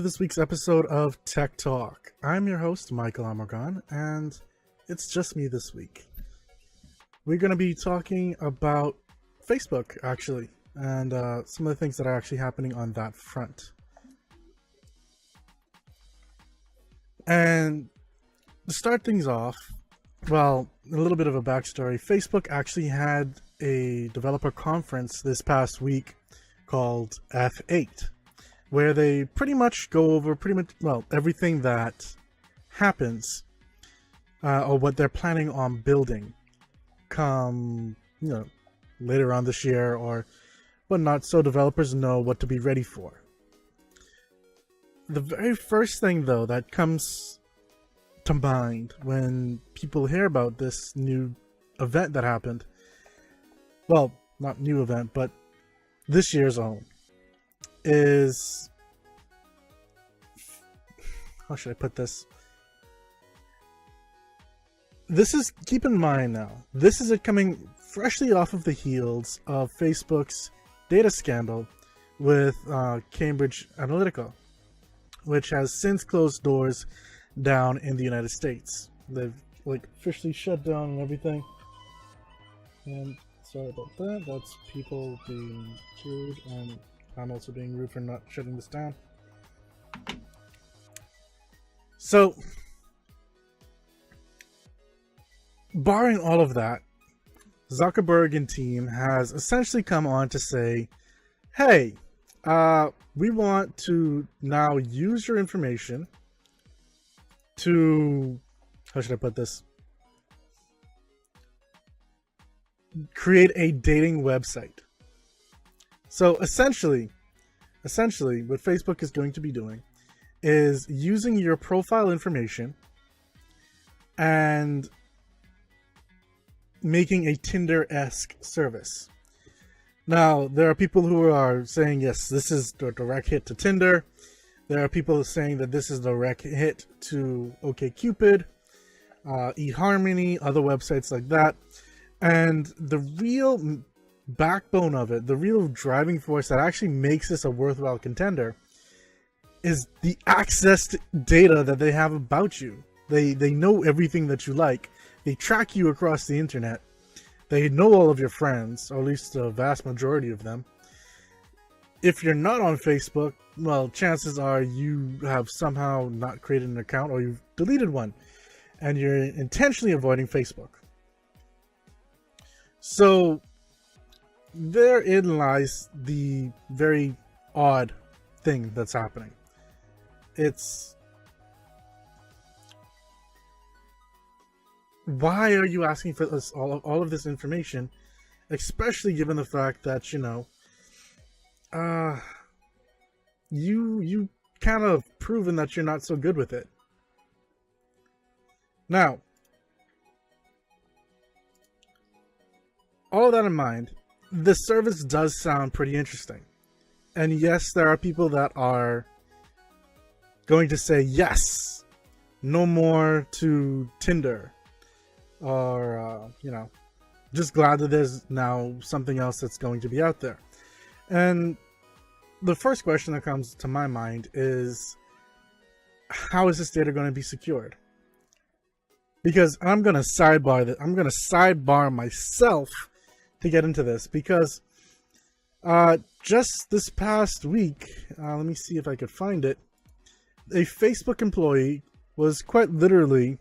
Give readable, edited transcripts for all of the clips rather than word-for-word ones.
this week's episode of Tech Talk. I'm your host, Michael Amargon, and it's just me this week. We're going to be talking about Facebook, actually, and some of the things that are actually happening on that front. And to start things off, well, a little bit of a backstory. Facebook actually had a developer conference this past week called F8, where they pretty much go over everything that happens or what they're planning on building come later on this year or whatnot, so developers know what to be ready for. The very first thing though that comes to mind when people hear about this new event that happened, well, not new event, but this year's own, is, how should I put this? This is, keep in mind now, this is coming freshly off of the heels of Facebook's data scandal with Cambridge Analytica, which has since closed doors down in the United States. They've officially shut down and everything. And sorry about that. That's people being rude, and I'm also being rude for not shutting this down. So, barring all of that, Zuckerberg and team has essentially come on to say, hey, we want to now use your information to, how should I put this? Create a dating website. So essentially what Facebook is going to be doing is using your profile information and making a Tinder-esque service. Now, there are people who are saying, yes, this is the direct hit to Tinder. There are people saying that this is the direct hit to OkCupid, eHarmony, other websites like that. And the real backbone of it, the real driving force that actually makes this a worthwhile contender, is the access to data that they have about you. They know everything that you like. They track you across the internet. They know all of your friends, or at least the vast majority of them. If you're not on Facebook, well, chances are you have somehow not created an account or you've deleted one, and you're intentionally avoiding Facebook. So therein lies the very odd thing that's happening. It's, why are you asking for this, all of this information, especially given the fact that, you kind of proven that you're not so good with it. Now, all of that in mind, the service does sound pretty interesting. And yes, there are people that are going to say, yes, no more to Tinder. Or, just glad that there's now something else that's going to be out there. And the first question that comes to my mind is, how is this data going to be secured? Because I'm going to sidebar myself to get into this, because just this past week, let me see if I could find it, a Facebook employee was quite literally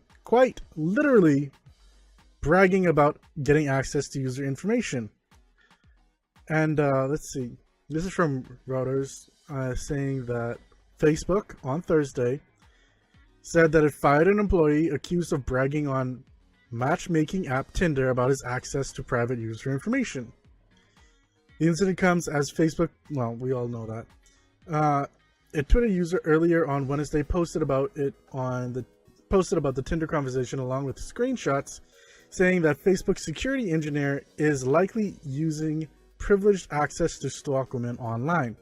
bragging about getting access to user information. And let's see, this is from Reuters, saying that Facebook on Thursday said that it fired an employee accused of bragging on matchmaking app Tinder about his access to private user information. The incident comes as Facebook, well, we all know that, a Twitter user earlier on Wednesday posted about the Tinder conversation along with screenshots, saying that Facebook's security engineer is likely using privileged access to stalk women online,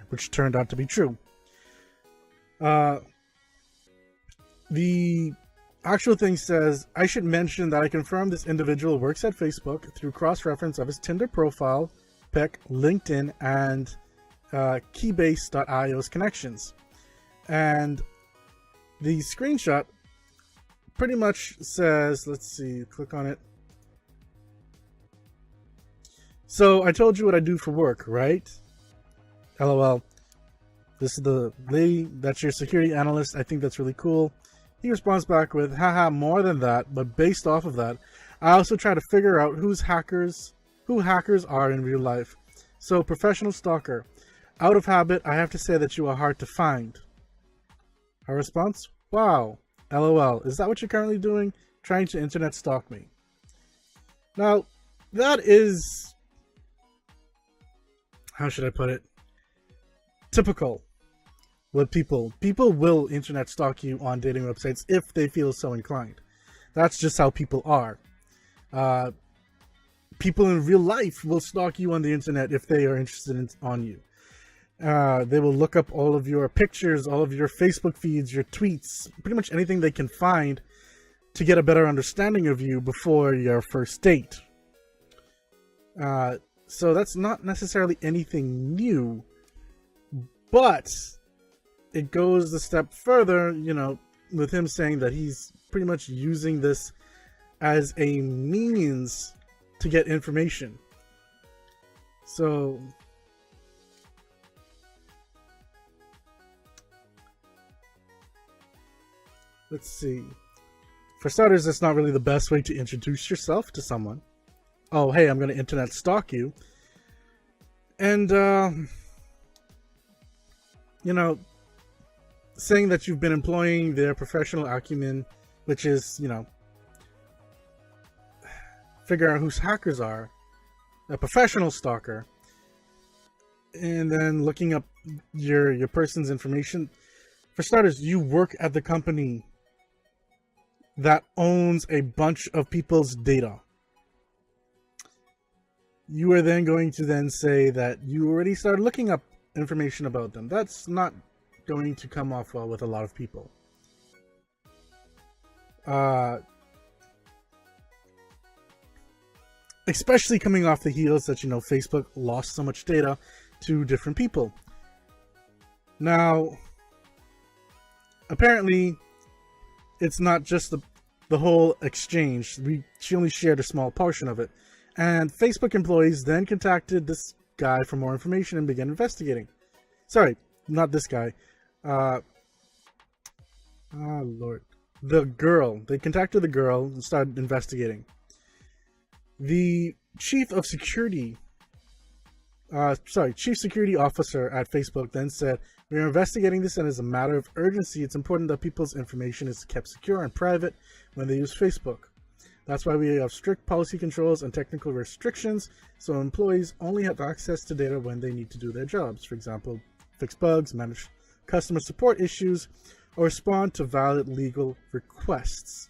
which turned out to be true. The actual thing says, I should mention that I confirm this individual works at Facebook through cross-reference of his Tinder profile, pic, LinkedIn, and Keybase.io's connections. And the screenshot pretty much says, let's see, click on it. So I told you what I do for work, right? LOL. This is the lady, that's your security analyst. I think that's really cool. He responds back with, haha, more than that, but based off of that, I also try to figure out who hackers are in real life. So, professional stalker. Out of habit, I have to say that you are hard to find. Her response, wow, LOL. Is that what you're currently doing? Trying to internet stalk me. Now, that is, how should I put it? Typical with people. People will internet stalk you on dating websites if they feel so inclined. That's just how people are. People in real life will stalk you on the internet if they are interested on you. They will look up all of your pictures, all of your Facebook feeds, your tweets, pretty much anything they can find to get a better understanding of you before your first date. So that's not necessarily anything new, but it goes a step further, you know, with him saying that he's pretty much using this as a means to get information. So let's see. For starters, that's not really the best way to introduce yourself to someone. Oh, hey, I'm going to internet stalk you. And, you know, saying that you've been employing their professional acumen, which is, you know, figure out who hackers are, a professional stalker, and then looking up your person's information. For starters, you work at the company that owns a bunch of people's data. You are then going to then say that you already started looking up information about them. That's not going to come off well with a lot of people. Especially coming off the heels that, you know, Facebook lost so much data to different people. Now, apparently, it's not just the whole exchange. She only shared a small portion of it. And Facebook employees then contacted this guy for more information and began investigating. Sorry, not this guy. Lord. The girl. They contacted the girl and started investigating. The chief security officer at Facebook then said, "We are investigating this, and as a matter of urgency, it's important that people's information is kept secure and private when they use Facebook. That's why we have strict policy controls and technical restrictions, so employees only have access to data when they need to do their jobs. For example, fix bugs, manage customer support issues, or respond to valid legal requests.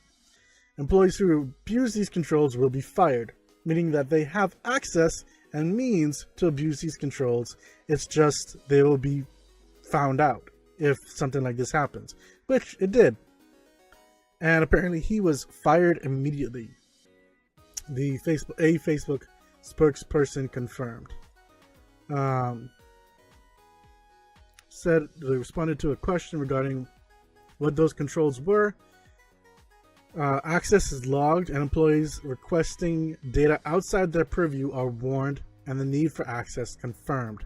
Employees who abuse these controls will be fired, meaning that they have access and means to abuse these controls. It's just they will be found out if something like this happens," which it did. And apparently he was fired immediately. A Facebook spokesperson confirmed. Said they responded to a question regarding what those controls were. Access is logged, and employees requesting data outside their purview are warned, and the need for access confirmed.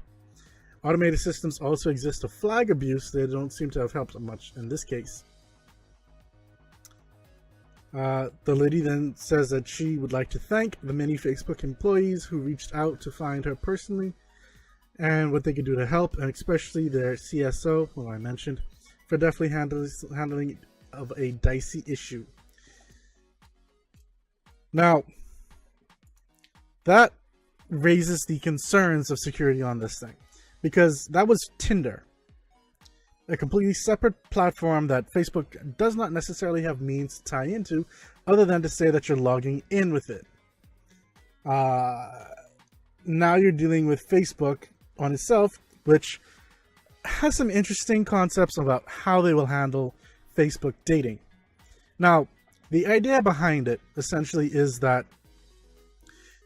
Automated systems also exist to flag abuse. They don't seem to have helped much in this case. The lady then says that she would like to thank the many Facebook employees who reached out to find her personally and what they could do to help, and especially their CSO, who I mentioned, for definitely handling of a dicey issue. Now, that raises the concerns of security on this thing, because that was Tinder, a completely separate platform that Facebook does not necessarily have means to tie into, other than to say that you're logging in with it. Now you're dealing with Facebook on itself, which has some interesting concepts about how they will handle Facebook dating. Now, the idea behind it essentially is that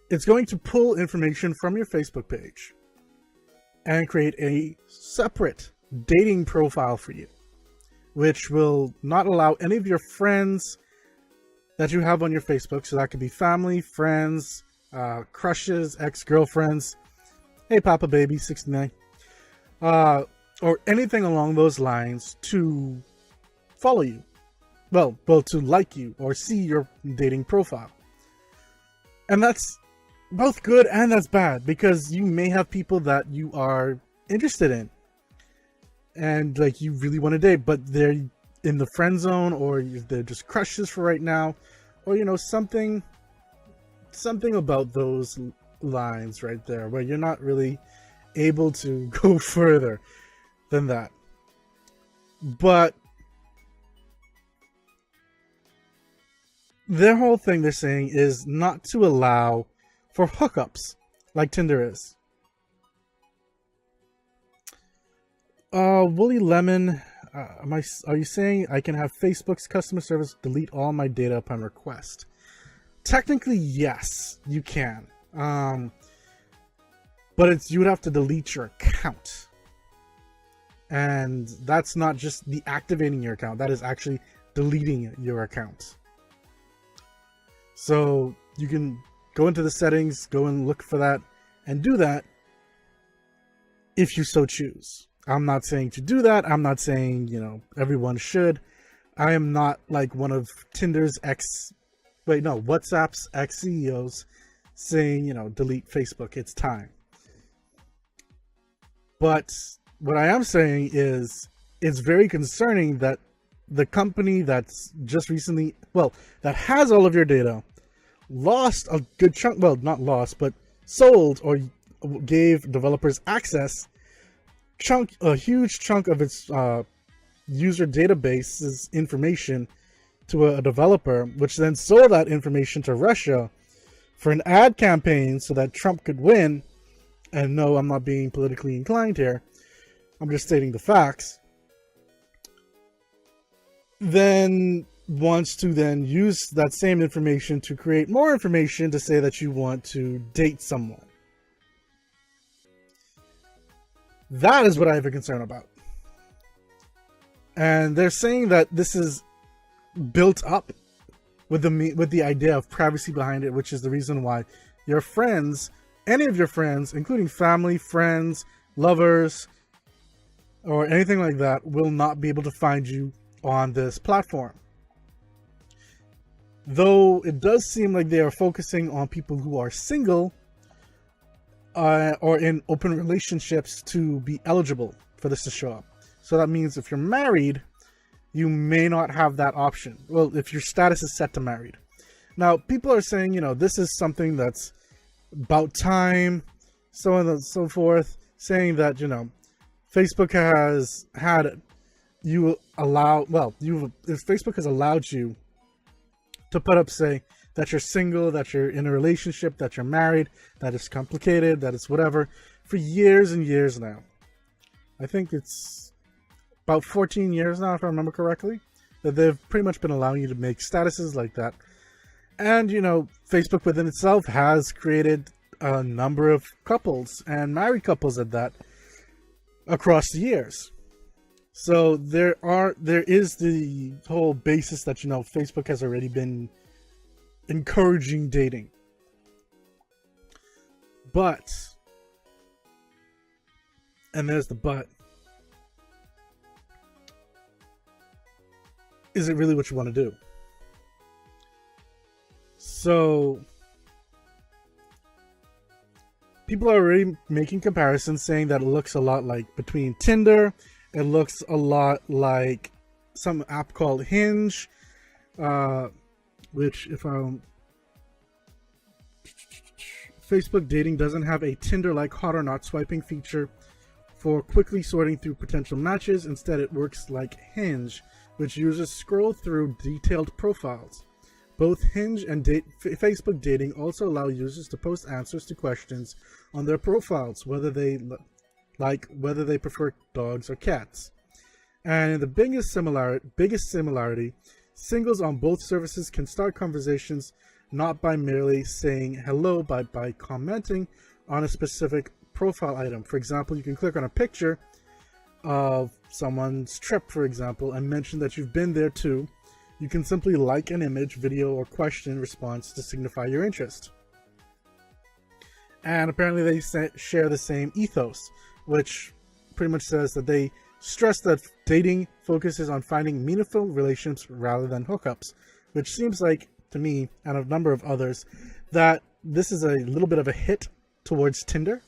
it's going to pull information from your Facebook page and create a separate dating profile for you. which will not allow any of your friends that you have on your Facebook, so that could be family, friends, crushes, ex-girlfriends, hey Papa Baby 69, or anything along those lines, to follow you. Well, to like you or see your dating profile. And that's both good and that's bad, because you may have people that you are interested in and like you really want to date, but they're in the friend zone, or they're just crushes for right now, or you know, something about those lines right there where you're not really able to go further than that. But their whole thing, they're saying, is not to allow for hookups like Tinder is. Woolly Lemon, are you saying I can have Facebook's customer service delete all my data upon request? Technically, yes, you can. But you would have to delete your account. And that's not just deactivating your account, that is actually deleting your account. So you can go into the settings, go and look for that, and do that if you so choose. I'm not saying to do that. I'm not saying, you know, everyone should. I am not like one of Tinder's WhatsApp's ex-CEOs saying, you know, delete Facebook, it's time. But what I am saying is, it's very concerning that the company that's just recently, that has all of your data, lost a good chunk, not lost, but sold or gave developers access, a huge chunk of its user database's information to a developer, which then sold that information to Russia for an ad campaign so that Trump could win. And no, I'm not being politically inclined here. I'm just stating the facts. Then wants to then use that same information to create more information to say that you want to date someone. That is what I have a concern about. And they're saying that this is built up with the idea of privacy behind it, which is the reason why your friends, any of your friends, including family, friends, lovers, or anything like that, will not be able to find you on this platform. Though it does seem like they are focusing on people who are single or in open relationships to be eligible for this to show up. So that means if you're married, you may not have that option. Well, if your status is set to married. Now, people are saying, you know, this is something that's about time, so on and so forth, saying that, you know, Facebook has had if Facebook has allowed you to put up, say, that you're single, that you're in a relationship, that you're married, that it's complicated, that it's whatever, for years and years now. I think it's about 14 years now, if I remember correctly, that they've pretty much been allowing you to make statuses like that. And, you know, Facebook within itself has created a number of couples, and married couples at that, across the years. So there is the whole basis that, you know, Facebook has already been encouraging dating. But, and there's the but, is it really what you want to do? So people are already making comparisons, saying that it looks a lot like between Tinder, it looks a lot like some app called Hinge, which Facebook dating doesn't have a Tinder-like hot or not swiping feature for quickly sorting through potential matches. Instead, it works like Hinge, which users scroll through detailed profiles. Both Hinge and Facebook dating also allow users to post answers to questions on their profiles, whether they prefer dogs or cats. And the biggest similarity, singles on both services can start conversations not by merely saying hello, but by commenting on a specific profile item. For example, you can click on a picture of someone's trip, for example, and mention that you've been there too, you can simply like an image, video, or question response to signify your interest. And apparently they share the same ethos, which pretty much says that they stress that dating focuses on finding meaningful relationships rather than hookups, which seems like, to me, and a number of others, that this is a little bit of a hit towards Tinder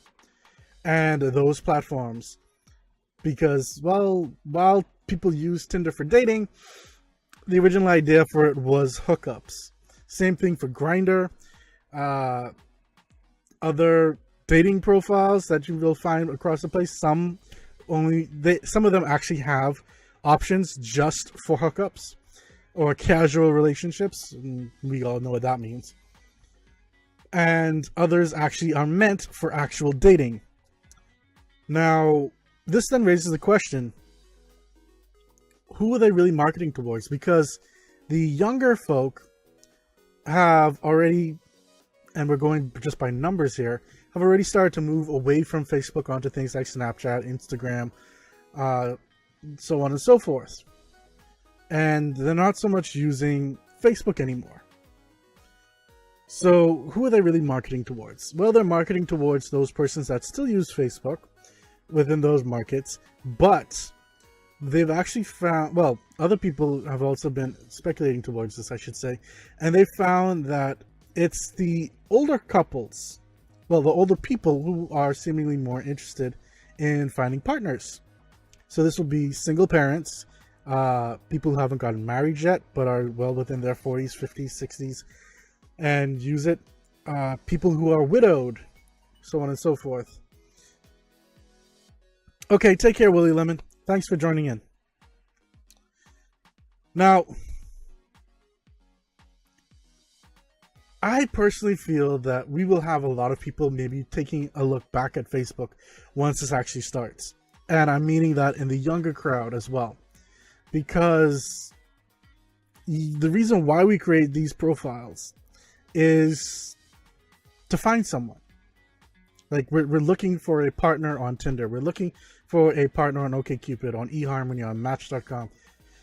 and those platforms. Because, well, while people use Tinder for dating, the original idea for it was hookups. Same thing for Grindr. Other dating profiles that you will find across the place, some of them actually have options just for hookups or casual relationships. And we all know what that means. And others actually are meant for actual dating. Now, this then raises the question, who are they really marketing towards? Because the younger folk have already, and we're going just by numbers here, have already started to move away from Facebook onto things like Snapchat, Instagram, so on and so forth. And they're not so much using Facebook anymore. So who are they really marketing towards? Well, they're marketing towards those persons that still use Facebook within those markets, but they've actually found, well, other people have also been speculating towards this, I should say, and they found that it's the older couples, well, the older people who are seemingly more interested in finding partners. So this will be single parents, people who haven't gotten married yet, but are well within their 40s, 50s, 60s, and use it. People who are widowed, so on and so forth. Okay, take care, Willie Lemon. Thanks for joining in. Now, I personally feel that we will have a lot of people maybe taking a look back at Facebook once this actually starts. And I'm meaning that in the younger crowd as well. Because the reason why we create these profiles is to find someone. Like, we're looking for a partner on Tinder. We're looking for a partner on OkCupid, on eHarmony, on Match.com.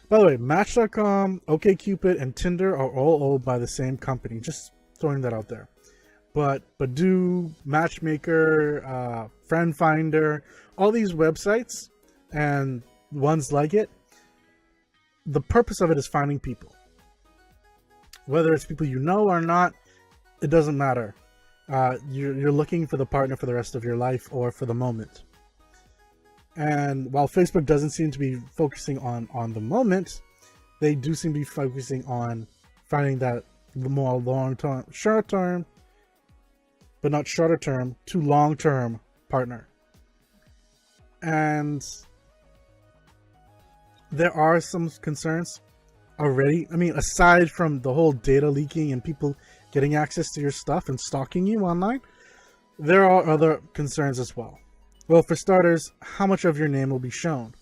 By the way, Match.com, OkCupid, and Tinder are all owned by the same company. Just throwing that out there. But Badoo, Matchmaker, Friend Finder, all these websites and ones like it, the purpose of it is finding people. Whether it's people you know or not, it doesn't matter. You're looking for the partner for the rest of your life or for the moment. And while Facebook doesn't seem to be focusing on the moment, they do seem to be focusing on finding that more long-term, short-term, but not shorter-term, to long-term partner. And there are some concerns already. I mean, aside from the whole data leaking and people getting access to your stuff and stalking you online, there are other concerns as well. Well, for starters, how much of your name will be shown?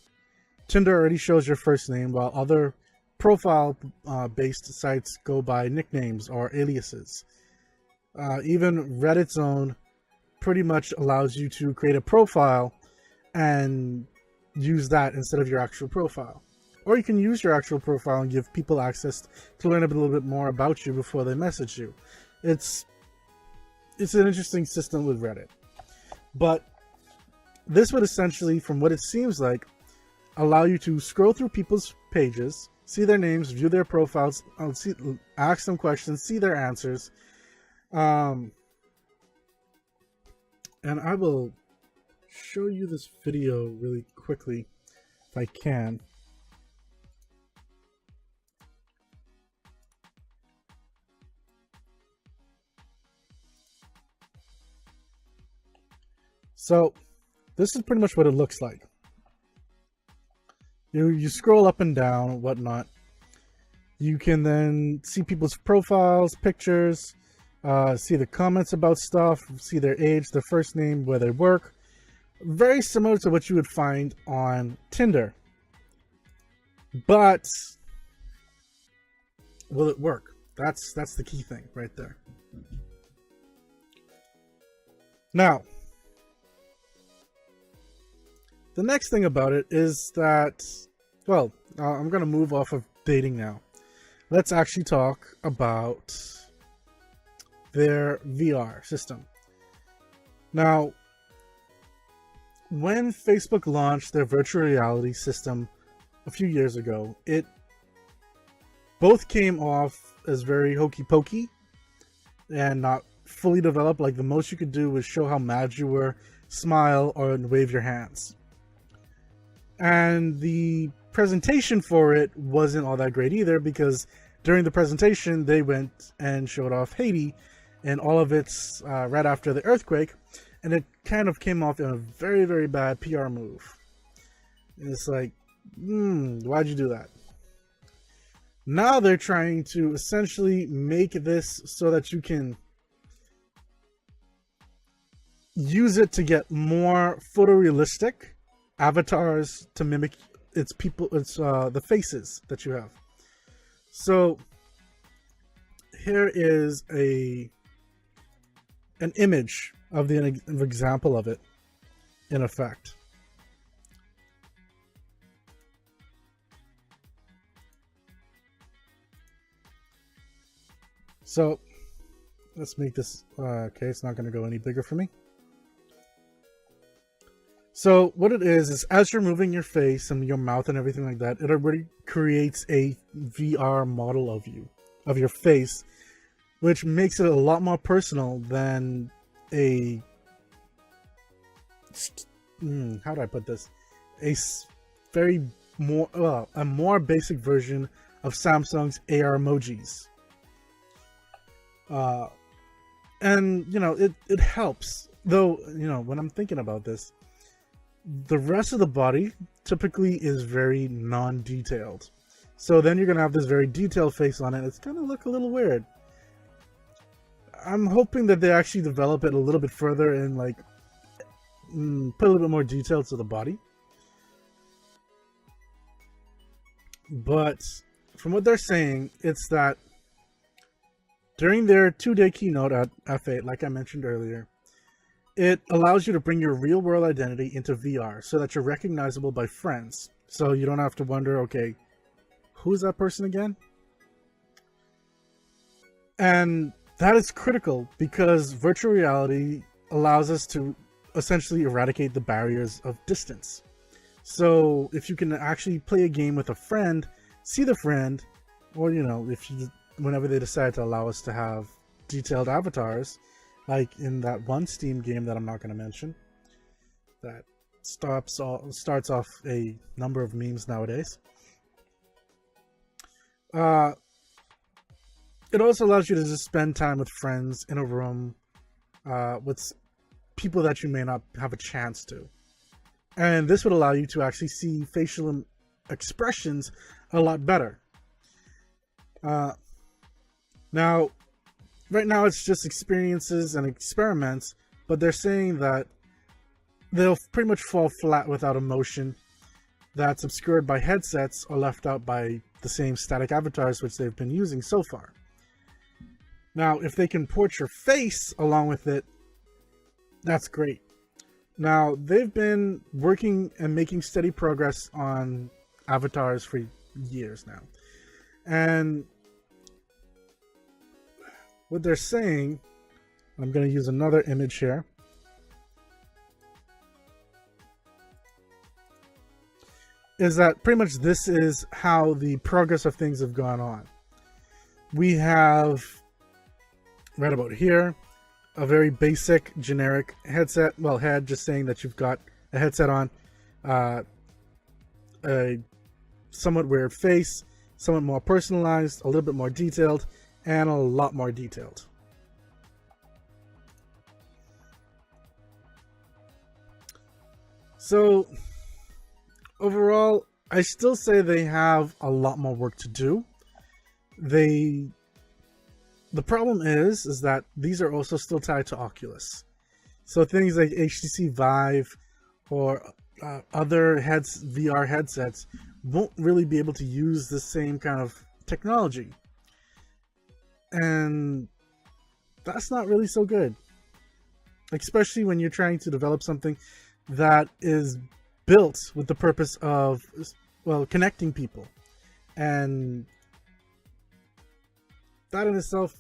Tinder already shows your first name, while other profile-based sites go by nicknames or aliases. Even Reddit's own pretty much allows you to create a profile and use that instead of your actual profile. Or you can use your actual profile and give people access to learn a little bit more about you before they message you. It's an interesting system with Reddit. But this would essentially, from what it seems like, allow you to scroll through people's pages, see their names, view their profiles, ask them questions, see their answers. And I will show you this video really quickly, if I can. So this is pretty much what it looks like. You scroll up and down, whatnot. You can then see people's profiles, pictures, see the comments about stuff, see their age, their first name, where they work. Very similar to what you would find on Tinder. But will it work? That's the key thing right there. Now, The next thing about it is that, well, I'm going to move off of dating now. Let's actually talk about their VR system. Now, when Facebook launched their virtual reality system a few years ago, it both came off as very hokey pokey and not fully developed. Like, the most you could do was show how mad you were, smile, or wave your hands. And the presentation for it wasn't all that great either, because during the presentation they went and showed off Haiti and all of its right after the earthquake, and it kind of came off in a very, very bad PR move. And it's like, why'd you do that? Now they're trying to essentially make this so that you can use it to get more photorealistic avatars to mimic its the faces that you have. So here is an image of an example of it in effect. So let's make this okay, it's not going to go any bigger for me. So what it is as you're moving your face and your mouth and everything like that, it already creates a VR model of you, of your face, which makes it a lot more personal than a, how do I put this? A more basic version of Samsung's AR emojis. And, you know, it helps. Though, you know, when I'm thinking about this, the rest of the body typically is very non-detailed. So then you're going to have this very detailed face on it. It's going to look a little weird. I'm hoping that they actually develop it a little bit further and, like, put a little bit more detail to the body. But from what they're saying, it's that during their 2-day keynote at F8, like I mentioned earlier, it allows you to bring your real-world identity into VR so that you're recognizable by friends. So you don't have to wonder, okay, who's that person again? And that is critical because virtual reality allows us to essentially eradicate the barriers of distance. So if you can actually play a game with a friend, see the friend, or, you know, whenever they decide to allow us to have detailed avatars, like in that one Steam game that I'm not going to mention, that starts off a number of memes nowadays. It also allows you to just spend time with friends in a room with people that you may not have a chance to. And this would allow you to actually see facial expressions a lot better. Now, right now it's just experiences and experiments, but they're saying that they'll pretty much fall flat without emotion that's obscured by headsets or left out by the same static avatars which they've been using so far. Now, if they can port your face along with it, that's great. Now, they've been working and making steady progress on avatars for years now. And what they're saying, I'm going to use another image here, is that pretty much this is how the progress of things have gone on. We have, right about here, a very basic, generic headset. Well, head, just saying that you've got a headset on, a somewhat weird face, somewhat more personalized, a little bit more detailed, and a lot more detailed. So overall, I still say they have a lot more work to do. The problem is that these are also still tied to Oculus. So things like HTC Vive or other VR headsets won't really be able to use the same kind of technology. And that's not really so good. Especially when you're trying to develop something that is built with the purpose of, well, connecting people. And that in itself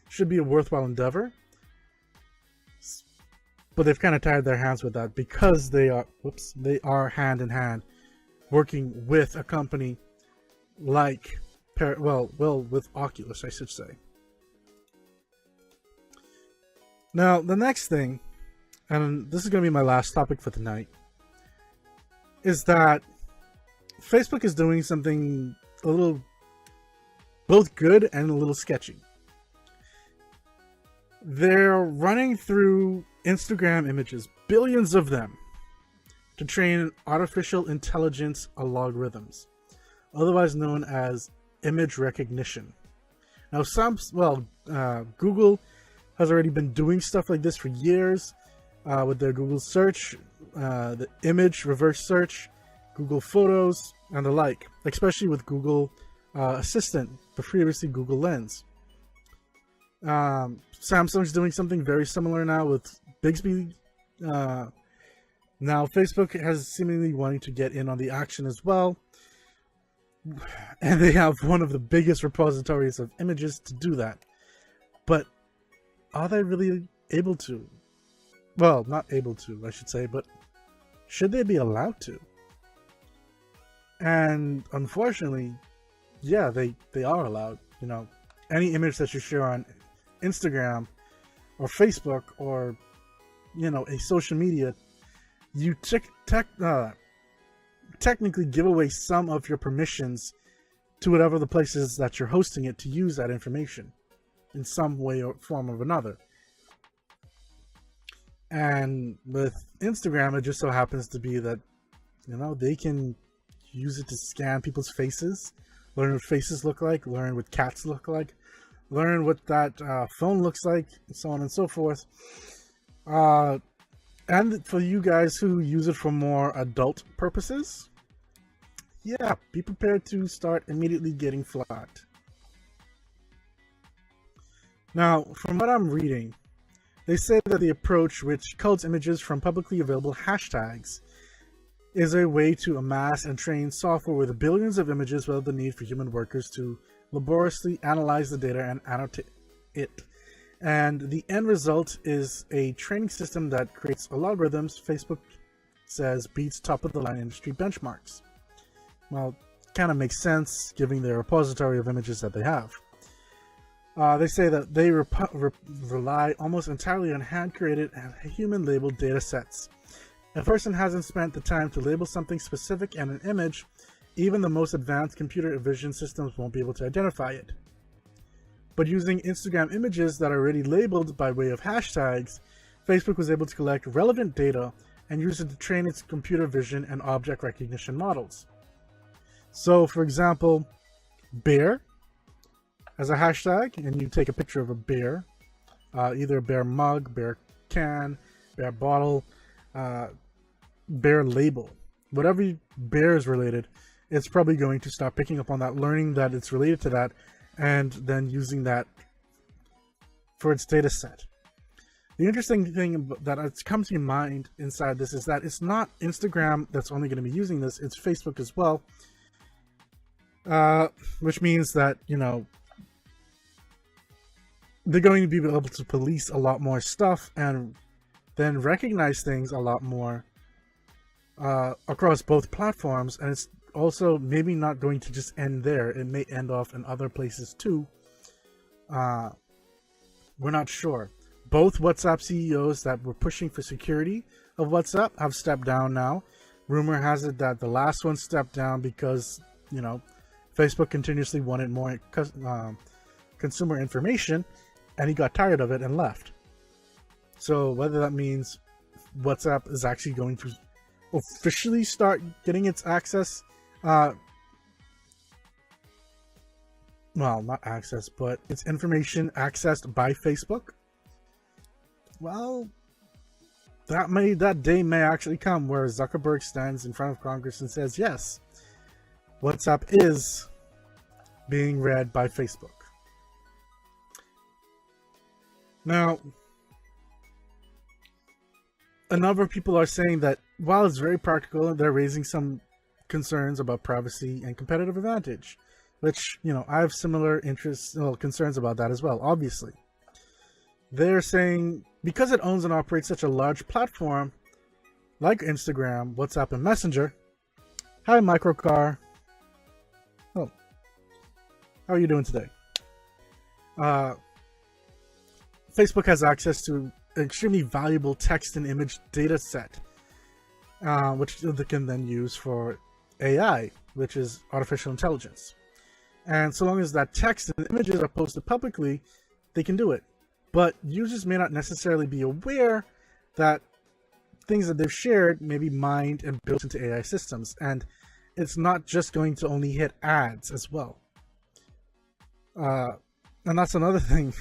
should be a worthwhile endeavor. But they've kind of tied their hands with that because they are hand in hand working with a company like, with Oculus, I should say. Now, the next thing, and this is going to be my last topic for tonight, is that Facebook is doing something a little, both good and a little sketchy. They're running through Instagram images, billions of them, to train artificial intelligence algorithms, otherwise known as image recognition. Now, Google has already been doing stuff like this for years with their Google search, the image reverse search, Google Photos, and the like, especially with Google Assistant, the previously Google Lens. Samsung's doing something very similar now with Bixby. Now Facebook has seemingly wanting to get in on the action as well. And they have one of the biggest repositories of images to do that. But are they really able to? Well, not able to, I should say, but should they be allowed to? And unfortunately, yeah, they are allowed. You know, any image that you share on Instagram or Facebook or, you know, a social media, you technically give away some of your permissions to whatever the places that you're hosting it to use that information in some way or form of another. And with Instagram, it just so happens to be that, you know, they can use it to scan people's faces, learn what faces look like, learn what cats look like, learn what that phone looks like, and so on and so forth. And for you guys who use it for more adult purposes, yeah, be prepared to start immediately getting flagged. Now, from what I'm reading, they say that the approach, which culls images from publicly available hashtags, is a way to amass and train software with billions of images without the need for human workers to laboriously analyze the data and annotate it. And the end result is a training system that creates algorithms Facebook says beats top-of-the-line industry benchmarks. Well, kind of makes sense given the repository of images that they have. They say that they rely almost entirely on hand-created and human-labeled data sets. If a person hasn't spent the time to label something specific in an image, even the most advanced computer vision systems won't be able to identify it. But using Instagram images that are already labeled by way of hashtags, Facebook was able to collect relevant data and use it to train its computer vision and object recognition models. So, for example, bear as a hashtag, and you take a picture of a bear, either a bear mug, bear can, bear bottle, bear label. Whatever bear is related, it's probably going to start picking up on that, learning that it's related to that, and then using that for its data set. The interesting thing that has come to mind inside this is that it's not Instagram that's only going to be using this, it's Facebook as well. Which means that, you know, they're going to be able to police a lot more stuff and then recognize things a lot more across both platforms. And it's also maybe not going to just end there. It may end off in other places too. We're not sure. Both WhatsApp CEOs that were pushing for security of WhatsApp have stepped down now. Rumor has it that the last one stepped down because, you know, Facebook continuously wanted more consumer information, and he got tired of it and left. So whether that means WhatsApp is actually going to officially start getting its access, well, not access, but its information accessed by Facebook, well, that day may actually come where Zuckerberg stands in front of Congress and says, yes, WhatsApp is being read by Facebook. Now, a number of people are saying that while it's very practical, they're raising some concerns about privacy and competitive advantage, which, I have similar interests, concerns about that as well, obviously. They're saying because it owns and operates such a large platform like Instagram, WhatsApp, and Messenger. Hi, Microcar. Oh, how are you doing today? Facebook has access to an extremely valuable text and image data set, which they can then use for AI, which is artificial intelligence. And so long as that text and images are posted publicly, they can do it. But users may not necessarily be aware that things that they've shared may be mined and built into AI systems. And it's not just going to only hit ads as well. And that's another thing.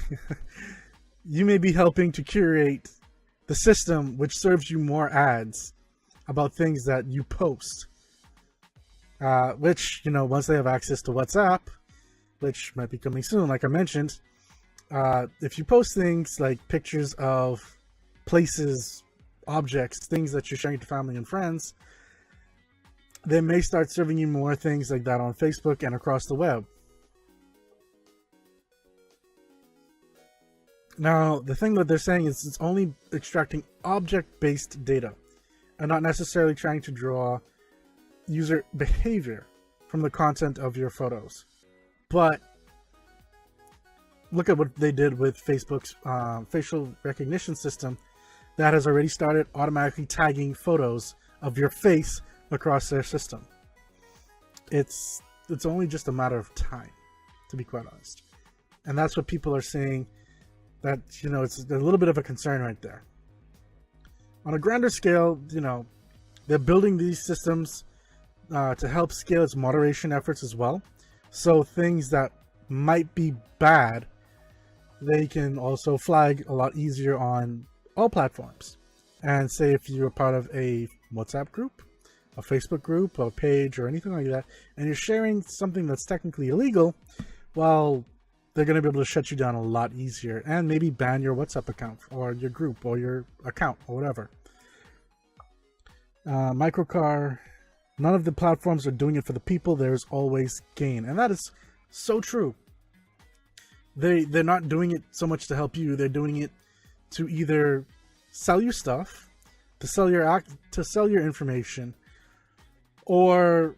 You may be helping to curate the system which serves you more ads about things that you post. Which, once they have access to WhatsApp, which might be coming soon, like I mentioned, if you post things like pictures of places, objects, things that you're sharing to family and friends, they may start serving you more things like that on Facebook and across the web. Now, the thing that they're saying is it's only extracting object-based data and not necessarily trying to draw user behavior from the content of your photos. But look at what they did with Facebook's facial recognition system that has already started automatically tagging photos of your face across their system. It's only just a matter of time, to be quite honest. And that's what people are saying, that, it's a little bit of a concern right there. On a grander scale, they're building these systems to help scale its moderation efforts as well. So things that might be bad, they can also flag a lot easier on all platforms. And say if you're part of a WhatsApp group, a Facebook group, a page, or anything like that, and you're sharing something that's technically illegal, well, they're going to be able to shut you down a lot easier and maybe ban your WhatsApp account or your group or your account or whatever. Microcar, none of the platforms are doing it for the people. There's always gain. And that is so true. They're not doing it so much to help you. They're doing it to either sell you stuff, to sell your information, or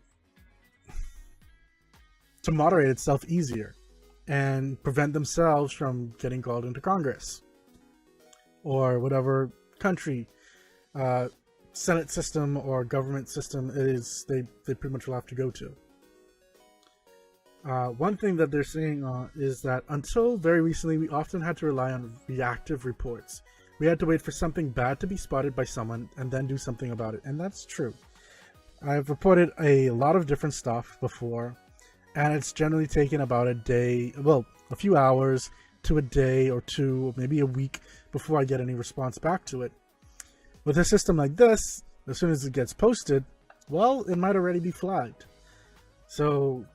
to moderate itself easier and prevent themselves from getting called into Congress or whatever country Senate system or government system it is they pretty much will have to go to. One thing that they're saying is that until very recently, we often had to rely on reactive reports. We had to wait for something bad to be spotted by someone and then do something about it. And that's true. I've reported a lot of different stuff before, and it's generally taken about a day, well, a few hours to a day or two, or maybe a week before I get any response back to it. With a system like this, as soon as it gets posted, well, it might already be flagged. So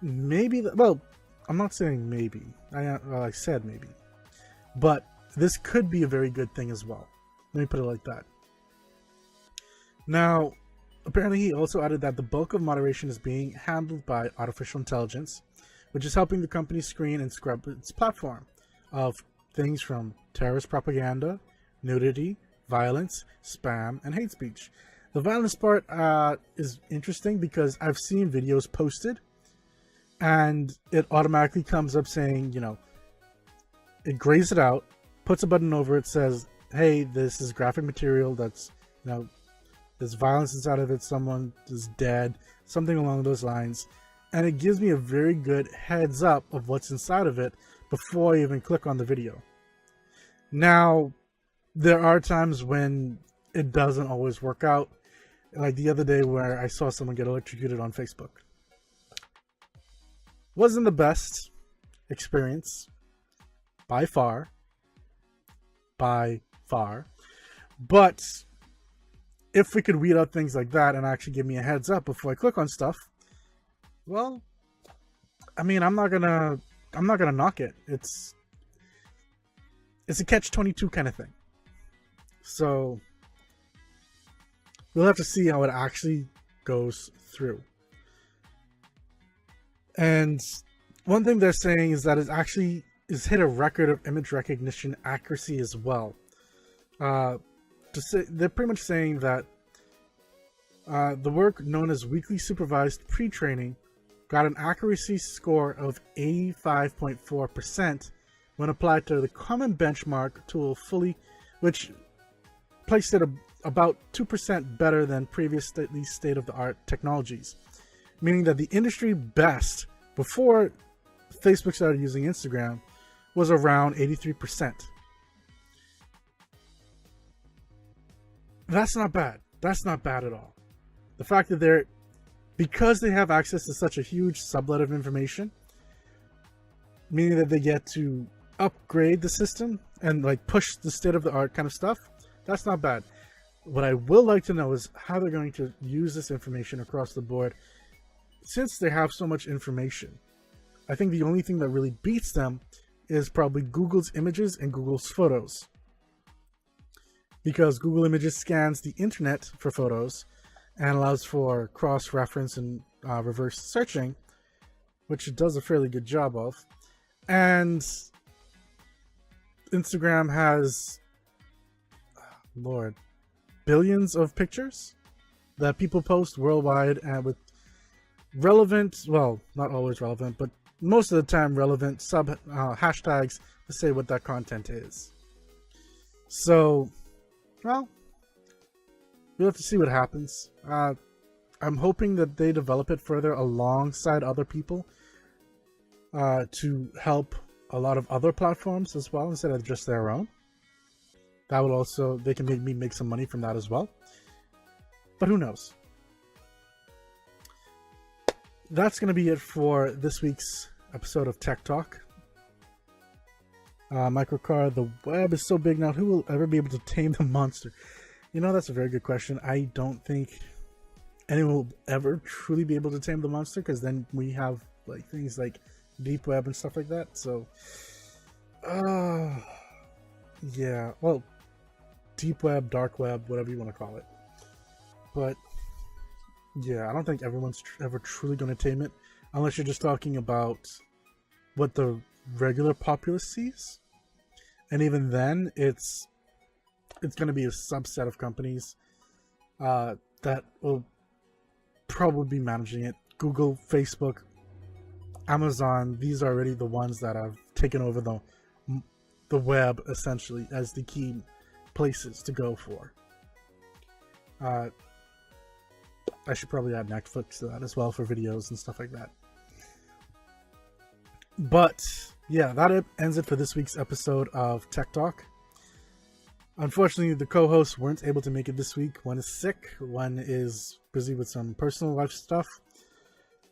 maybe, well, I'm not saying maybe. I said maybe. But this could be a very good thing as well. Let me put it like that. Now, apparently he also added that the bulk of moderation is being handled by artificial intelligence, which is helping the company screen and scrub its platform of things from terrorist propaganda, nudity, violence, spam, and hate speech. The violence part is interesting because I've seen videos posted and it automatically comes up saying, it grays it out, puts a button over it, says, hey, this is graphic material that's, there's violence inside of it, someone is dead, something along those lines. And it gives me a very good heads up of what's inside of it before I even click on the video. Now, there are times when it doesn't always work out. Like the other day where I saw someone get electrocuted on Facebook. Wasn't the best experience, by far. But if we could weed out things like that and actually give me a heads up before I click on stuff, well, I mean, I'm not gonna knock it. It's a catch-22 kind of thing. So we'll have to see how it actually goes through. And one thing they're saying is that it actually is hit a record of image recognition accuracy as well. They're pretty much saying that the work known as weakly supervised pre-training got an accuracy score of 85.4% when applied to the common benchmark tool fully, which placed it about 2% better than previous state-of-the-art technologies, meaning that the industry best before Facebook started using Instagram was around 83%. That's not bad. That's not bad at all. The fact that because they have access to such a huge sublet of information, meaning that they get to upgrade the system and like push the state-of-the-art kind of stuff, that's not bad. What I will like to know is how they're going to use this information across the board, since they have so much information. I think the only thing that really beats them is probably Google's images and Google's photos, because Google Images scans the internet for photos and allows for cross-reference and reverse searching, which it does a fairly good job of. And Instagram has, billions of pictures that people post worldwide, and with relevant, well, not always relevant, but most of the time relevant hashtags to say what that content is. So, well, we'll have to see what happens. I'm hoping that they develop it further alongside other people to help a lot of other platforms as well, instead of just their own. That will also, they can maybe make some money from that as well. But who knows? That's going to be it for this week's episode of Tech Talk. Microcar, the web is so big now, who will ever be able to tame the monster? You know, that's a very good question. I don't think anyone will ever truly be able to tame the monster, because then we have like things like deep web and stuff like that. So, yeah, well, deep web, dark web, whatever you want to call it. But yeah, I don't think everyone's ever truly going to tame it, unless you're just talking about what the regular populace sees. And even then, it's going to be a subset of companies that will probably be managing it. Google, Facebook, Amazon, these are already the ones that have taken over the web, essentially, as the key places to go for. I should probably add Netflix to that as well for videos and stuff like that. But yeah, that ends it for this week's episode of Tech Talk. Unfortunately, the co-hosts weren't able to make it this week. One is sick, one is busy with some personal life stuff.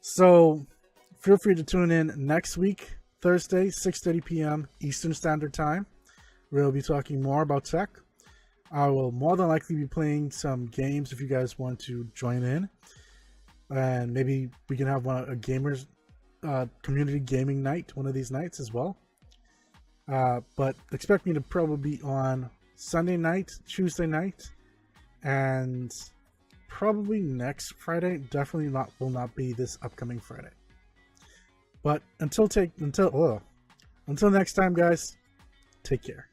So feel free to tune in next week, Thursday, 6:30 p.m. Eastern Standard Time. We'll be talking more about tech. I will more than likely be playing some games if you guys want to join in. And maybe we can have a gamers community gaming night one of these nights as well. But expect me to probably be on Sunday night, Tuesday night, and probably next Friday. Definitely will not be this upcoming Friday. But until next time, guys, take care.